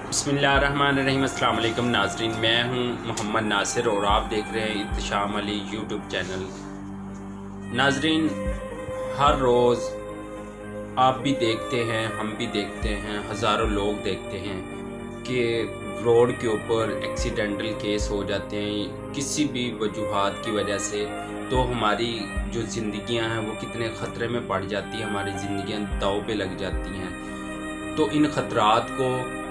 बिस्मिल्लाहिर्रहमानिर्रहीम। अस्सलाम वालेकुम नाज़रीन, मैं हूं मोहम्मद नासिर और आप देख रहे हैं इत्तिशाम अली यूट्यूब चैनल। नाज़रीन, हर रोज़ आप भी देखते हैं, हम भी देखते हैं, हज़ारों लोग देखते हैं कि रोड के ऊपर एक्सीडेंटल केस हो जाते हैं किसी भी वजूहात की वजह से। तो हमारी जो ज़िंदगियां हैं वो कितने ख़तरे में पड़ जाती हैं, हमारी ज़िंदगियां दांव पे लग जाती हैं। तो इन ख़तरात को,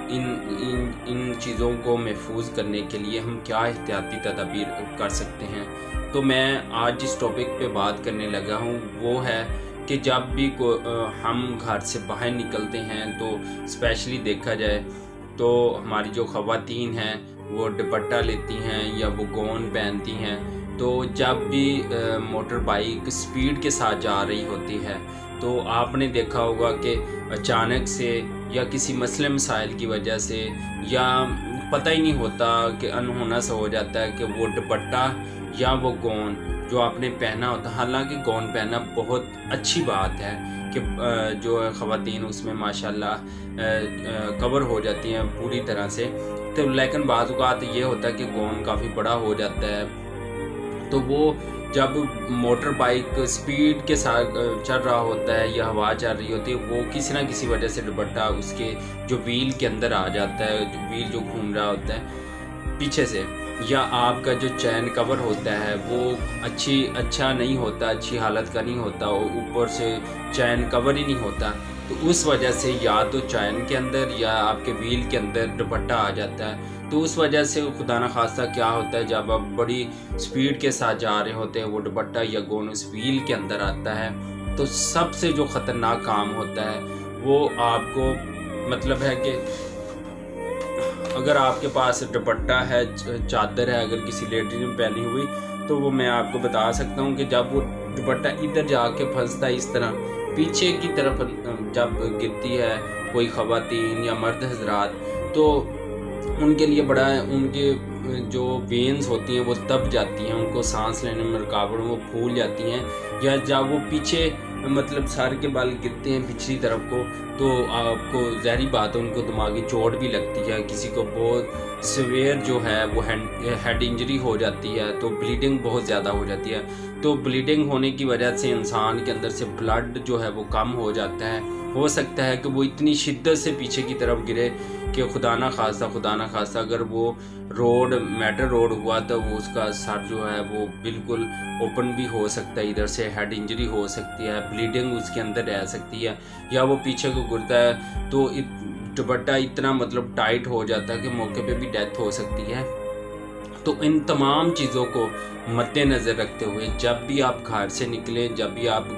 इन चीज़ों को महफूज करने के लिए हम क्या एहतियाती तदाबीर कर सकते हैं। तो मैं आज जिस टॉपिक पे बात करने लगा हूँ वो है कि जब भी हम घर से बाहर निकलते हैं तो स्पेशली देखा जाए तो हमारी जो ख़वातीन हैं वो दुपट्टा लेती हैं या वो गौन पहनती हैं। तो जब भी मोटर बाइक स्पीड के साथ जा रही होती है तो आपने देखा होगा कि अचानक से या किसी मसले मसाइल की वजह से या पता ही नहीं होता कि अनहोना सा हो जाता है कि वो दुपट्टा या वो गौन जो आपने पहना होता। हालांकि गौन पहनना बहुत अच्छी बात है कि जो ख़वातीन उसमें माशाल्लाह कवर हो जाती हैं पूरी तरह से। तो लेकिन बाज़ औक़ात ये होता है कि गौन काफ़ी बड़ा हो जाता है, तो वो जब मोटर बाइक स्पीड के साथ चल रहा होता है या हवा चल रही होती है, वो किसी ना किसी वजह से दुपट्टा उसके जो व्हील के अंदर आ जाता है, व्हील जो घूम रहा होता है पीछे से, या आपका जो चैन कवर होता है वो अच्छा नहीं होता, अच्छी हालत का नहीं होता, ऊपर से चैन कवर ही नहीं होता। तो उस वजह से या तो चैन के अंदर या आपके व्हील के अंदर दुपट्टा आ जाता है। तो उस वजह से खुदा न खास्ता क्या होता है, जब आप बड़ी स्पीड के साथ जा रहे होते हैं वो दुपट्टा या गौन उस व्हील के अंदर आता है। तो सबसे जो ख़तरनाक काम होता है वो आपको मतलब है कि अगर आपके पास दुपट्टा है, चादर है, अगर किसी लेडीज ने पहनी हुई, तो वो मैं आपको बता सकता हूँ कि जब वो दुपट्टा इधर जाके फंसता है इस तरह पीछे की तरफ जब गिरती है कोई ख़वातीन या मर्द हजरात, तो उनके लिए बड़ा है, उनके जो वेन्स होती हैं वो दब जाती हैं, उनको सांस लेने में रुकावट, वो फूल जाती हैं। या जब वो पीछे मतलब सर के बाल गिरते हैं पिछली तरफ को, तो आपको ज़ाहिर बात है उनको दिमागी चोट भी लगती है। किसी को बहुत सीवियर जो है वो हेड इंजरी हो जाती है, तो ब्लीडिंग बहुत ज़्यादा हो जाती है। तो ब्लीडिंग होने की वजह से इंसान के अंदर से ब्लड जो है वो कम हो जाता है। हो सकता है कि वो इतनी शिद्दत से पीछे की तरफ गिरे कि खुदा ना खास्ता अगर वो मेटल रोड हुआ तो वो उसका सर जो है वो बिल्कुल ओपन भी हो सकता है, इधर से हेड इंजरी हो सकती है, ब्लीडिंग उसके अंदर रह सकती है। या वो पीछे को गिरता है तो दुपट्टा इतना मतलब टाइट हो जाता है कि मौके पे भी डेथ हो सकती है। तो इन तमाम चीज़ों को मद्देनज़र रखते हुए जब भी आप घर से निकलें, जब भी आप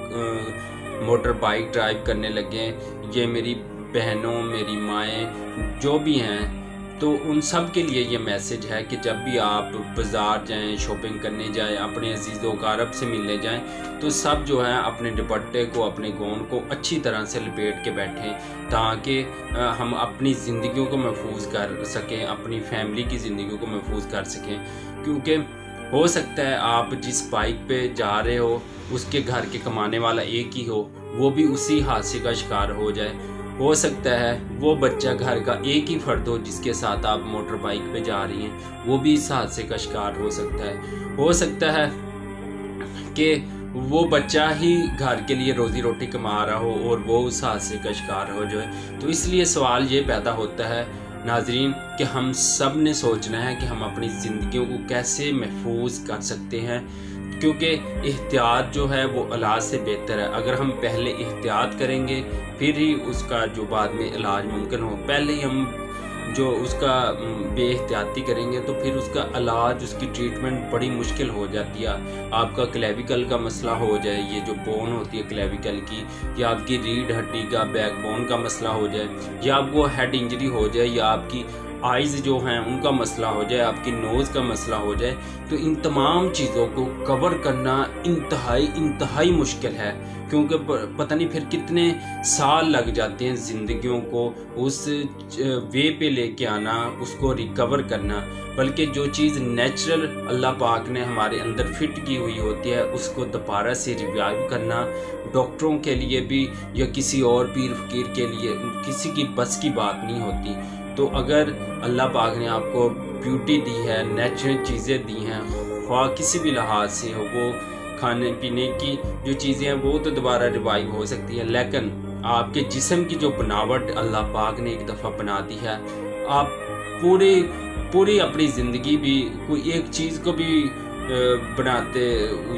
मोटर बाइक ड्राइव करने लगें, ये मेरी बहनों, मेरी माएँ जो भी हैं, तो उन सब के लिए ये मैसेज है कि जब भी आप बाज़ार जाएं, शॉपिंग करने जाएं, अपने अजीज़ों कारब से मिलने जाएं, तो सब जो है अपने दुपट्टे को, अपने गौन को अच्छी तरह से लपेट के बैठें, ताकि हम अपनी ज़िंदगियों को महफूज कर सकें, अपनी फैमिली की ज़िंदगियों को महफूज कर सकें। क्योंकि हो सकता है आप जिस बाइक पे जा रहे हो उसके घर के कमाने वाला एक ही हो, वो भी उसी हादसे का शिकार हो जाए। हो सकता है वो बच्चा घर का एक ही फर्द हो जिसके साथ आप मोटर बाइक पे जा रही हैं, वो भी इस हादसे का शिकार हो सकता है। हो सकता है कि वो बच्चा ही घर के लिए रोज़ी रोटी कमा रहा हो और वो उस हादसे का शिकार हो जाए। तो इसलिए सवाल ये पैदा होता है नाजरीन कि हम सब ने सोचना है कि हम अपनी ज़िंदगियों को कैसे महफूज कर सकते हैं, क्योंकि एहतियात जो है वो इलाज से बेहतर है। अगर हम पहले एहतियात करेंगे फिर ही उसका जो बाद में इलाज मुमकिन हो। पहले ही हम जो उसका बेएहतियाती करेंगे तो फिर उसका इलाज, उसकी ट्रीटमेंट बड़ी मुश्किल हो जाती है। आपका क्लेविकल का मसला हो जाए, ये जो बोन होती है क्लेविकल की, या आपकी रीढ़ हड्डी का बैकबोन का मसला हो जाए, या आपको हेड इंजरी हो जाए, या आपकी आइज़ जो हैं उनका मसला हो जाए, आपकी नोज़ का मसला हो जाए, तो इन तमाम चीज़ों को कवर करना इंतहाई मुश्किल है। क्योंकि पता नहीं फिर कितने साल लग जाते हैं ज़िंदगियों को उस वे पे लेके आना, उसको रिकवर करना। बल्कि जो चीज़ नेचुरल अल्लाह पाक ने हमारे अंदर फिट की हुई होती है उसको दोबारा से रिवाइव करना डॉक्टरों के लिए भी या किसी और पीर फकीर के लिए किसी की बस की बात नहीं होती। تو اگر اللہ پاک نے آپ کو بیوٹی دی ہے، نیچرل چیزیں دی ہیں، خواہ کسی بھی لحاظ سے ہو، وہ کھانے پینے کی جو چیزیں ہیں وہ تو دوبارہ ریوائیو ہو سکتی ہیں، لیکن آپ کے جسم کی جو بناوٹ اللہ پاک نے ایک دفعہ بنا دی ہے، آپ پوری اپنی زندگی بھی کوئی ایک چیز کو بھی بناتے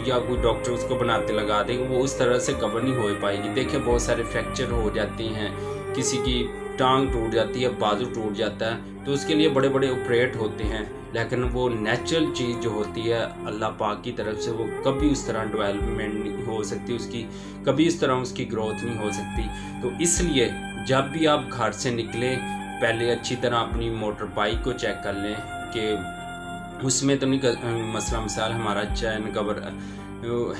یا کوئی ڈاکٹر اس کو بناتے لگا دیں، وہ اس طرح سے کور نہیں ہو پائے گی۔ دیکھیں بہت سارے فریکچر ہو جاتے ہیں، کسی کی ٹانگ ٹوٹ جاتی ہے، بازو ٹوٹ جاتا ہے، تو اس کے لیے بڑے بڑے آپریٹ ہوتے ہیں، لیکن وہ نیچرل چیز جو ہوتی ہے اللہ پاک کی طرف سے، وہ کبھی اس طرح ڈیولپمنٹ نہیں ہو سکتی، اس کی کبھی اس طرح اس کی گروتھ نہیں ہو سکتی۔ تو اس لیے جب بھی آپ گھر سے نکلیں، پہلے اچھی طرح اپنی موٹر بائک کو چیک کر لیں کہ اس میں تو نہیں مسئلہ مثال ہمارا چین کور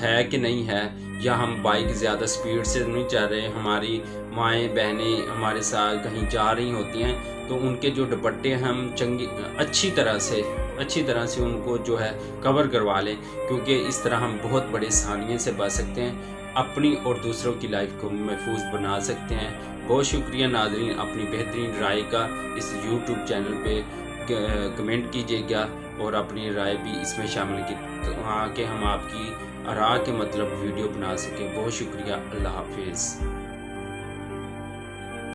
ہے کہ نہیں ہے، یا ہم بائک زیادہ سپیڈ سے نہیں چل رہے، ہماری مائیں بہنیں ہمارے ساتھ کہیں جا رہی ہوتی ہیں تو ان کے جو دوپٹے ہم اچھی طرح سے ان کو جو ہے کور کروا لیں، کیونکہ اس طرح ہم بہت بڑے ثانیے سے بچ سکتے ہیں، اپنی اور دوسروں کی لائف کو محفوظ بنا سکتے ہیں۔ بہت شکریہ ناظرین، اپنی بہترین رائے کا اس یوٹیوب چینل پہ کمنٹ کیجیے گا اور اپنی رائے بھی اس میں شامل کی تاکہ ہم آپ کی آراء کے مطلب ویڈیو بنا سکیں۔ بہت شکریہ، اللہ حافظ۔